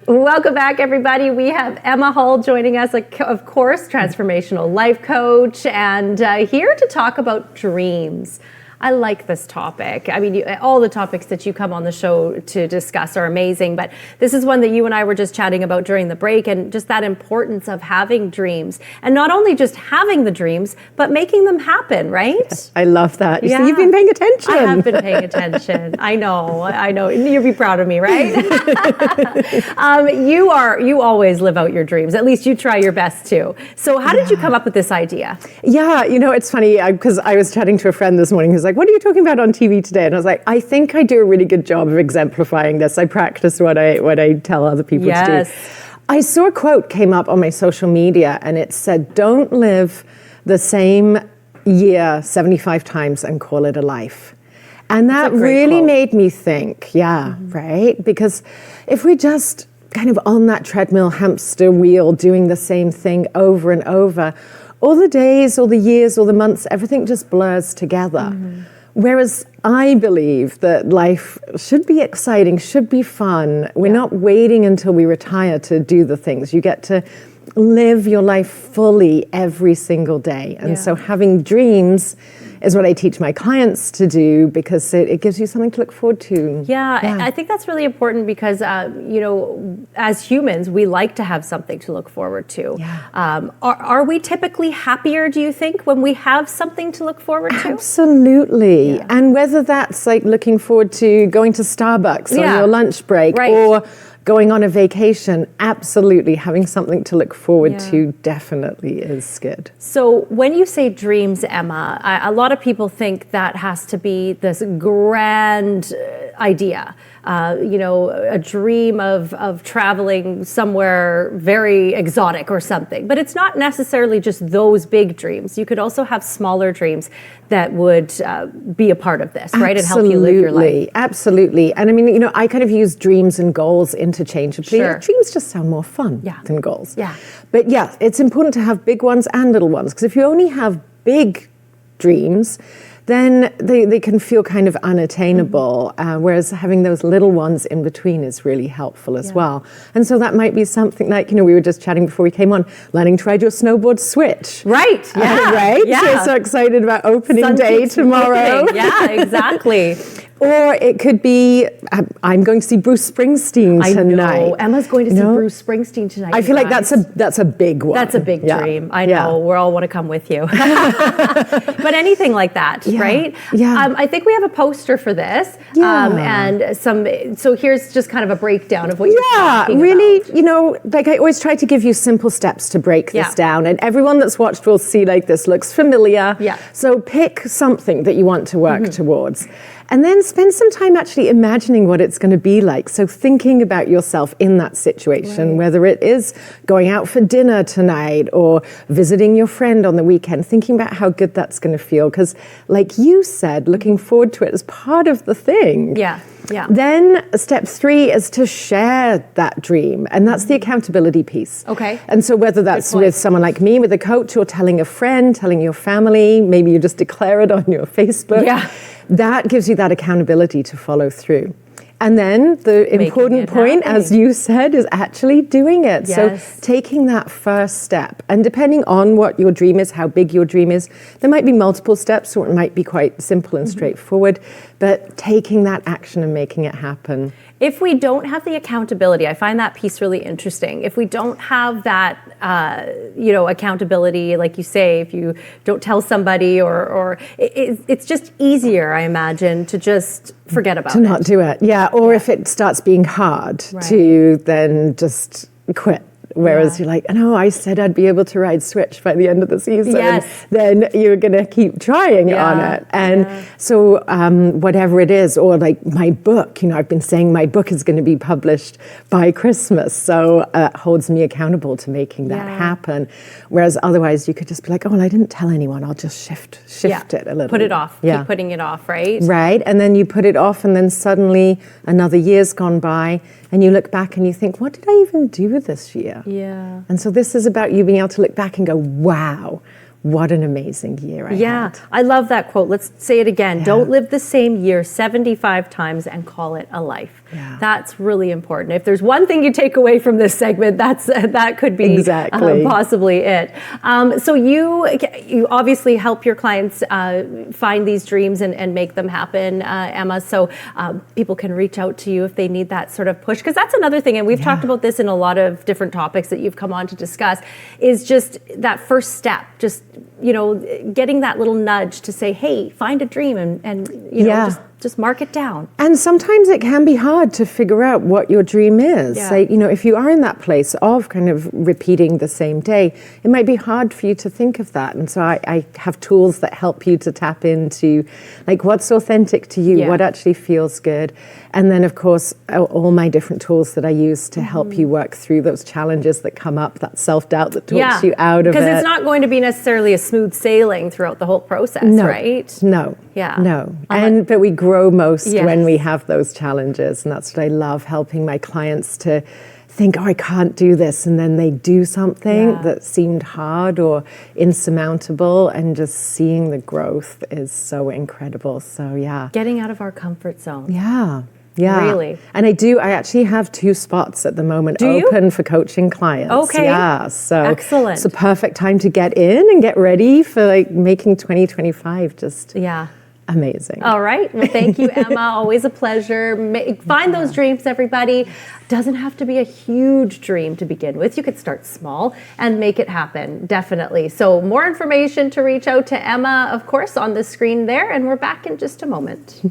Welcome back, everybody. We have Emma Hull joining us, of course, transformational life coach, and here to talk about dreams. I like this topic. I mean, all the topics that you come on the show to discuss are amazing, but this is one that you and I were just chatting about during the break, and just that importance of having dreams. And not only just having the dreams, but making them happen, right? I love that. So you've been paying attention. I have been paying attention. I know. You'll be proud of me, right? You always live out your dreams. At least you try your best to. So how did you come up with this idea? Yeah, it's funny because I was chatting to a friend this morning who's like, what are you talking about on TV today? And I was like, I think I do a really good job of exemplifying this. I practice what I tell other people to do. I saw a quote came up on my social media and it said, don't live the same year 75 times and call it a life. And that really quote. Made me think, right? Because if we just kind of on that treadmill hamster wheel doing the same thing over and over, all the days, all the years, all the months, everything just blurs together. Whereas I believe that life should be exciting, should be fun. We're not waiting until we retire to do the things. You get to live your life fully every single day. And so having dreams is what I teach my clients to do because it gives you something to look forward to. I think that's really important because, as humans, we like to have something to look forward to. Are we typically happier, do you think, when we have something to look forward to? Absolutely. And whether that's like looking forward to going to Starbucks on your lunch break or going on a vacation, absolutely having something to look forward to definitely is good. So when you say dreams, Emma, a lot of people think that has to be this grand idea. A dream of traveling somewhere very exotic or something. But it's not necessarily just those big dreams. You could also have smaller dreams that would be a part of this, right? And help you live your life. Absolutely. And I mean, I kind of use dreams and goals interchangeably. Dreams just sound more fun than goals. But it's important to have big ones and little ones. Because if you only have big dreams, then they can feel kind of unattainable, whereas having those little ones in between is really helpful as well. And so that might be something like, we were just chatting before we came on, learning to ride your snowboard switch. Right, right? So you're so excited about opening day tomorrow. Yeah, exactly. Or it could be, I'm going to see Bruce Springsteen tonight. I know. Emma's going to see Bruce Springsteen tonight. I feel like that's a big one. That's a big dream. I know. We all want to come with you. But anything like that, right? I think we have a poster for this. So here's just kind of a breakdown of what you're talking about. Like I always try to give you simple steps to break this down. And everyone that's watched will see like this looks familiar. So pick something that you want to work towards. And then spend some time actually imagining what it's going to be like. So thinking about yourself in that situation, whether it is going out for dinner tonight or visiting your friend on the weekend, thinking about how good that's going to feel. Because like you said, looking forward to it is part of the thing. Then step 3 is to share that dream. And that's the accountability piece. And so whether that's with someone like me, with a coach, or telling a friend, telling your family, maybe you just declare it on your Facebook. That gives you that accountability to follow through. And then the important point, as you said, is actually doing it. So taking that first step. And depending on what your dream is, how big your dream is, there might be multiple steps, or it might be quite simple and straightforward. But taking that action and making it happen. If we don't have the accountability, I find that piece really interesting. If we don't have that, accountability, like you say, if you don't tell somebody, or it's just easier, I imagine, to just forget about it. To not do it, or if it starts being hard, to then just quit. Whereas you're like, no, I said I'd be able to ride Switch by the end of the season. Then you're going to keep trying on it. And so whatever it is, or like my book, I've been saying my book is going to be published by Christmas. So it holds me accountable to making that happen. Whereas otherwise you could just be like, oh, well, I didn't tell anyone. I'll just shift it a little. Put it off. Keep putting it off, right? Right. And then you put it off, and then suddenly another year's gone by, and you look back and you think, what did I even do this year? And so this is about you being able to look back and go, wow, what an amazing year I had. I love that quote. Let's say it again. Don't live the same year 75 times and call it a life. That's really important. If there's one thing you take away from this segment, that could be exactly possibly it. So you obviously help your clients find these dreams and make them happen, Emma. So people can reach out to you if they need that sort of push, because that's another thing, and we've talked about this in a lot of different topics that you've come on to discuss, is just that first step, just getting that little nudge to say, hey, find a dream and just mark it down. And sometimes it can be hard to figure out what your dream is. Like, if you are in that place of kind of repeating the same day, it might be hard for you to think of that. And so I have tools that help you to tap into like what's authentic to you, what actually feels good. And then, of course, all my different tools that I use to help you work through those challenges that come up, that self-doubt that talks you out of it. Because it's not going to be necessarily a smooth sailing throughout the whole process, right? No. Yeah. No. But we grow most when we have those challenges. And that's what I love, helping my clients to think, I can't do this. And then they do something that seemed hard or insurmountable, and just seeing the growth is so incredible. So, getting out of our comfort zone. Yeah. Really? And I actually have 2 spots at the moment open for coaching clients. Okay. Yeah. So excellent. It's a perfect time to get in and get ready for like making 2025 just amazing. All right. Well, thank you, Emma. Always a pleasure. Find those dreams, everybody. Doesn't have to be a huge dream to begin with. You could start small and make it happen, definitely. So more information to reach out to Emma, of course, on the screen there. And we're back in just a moment.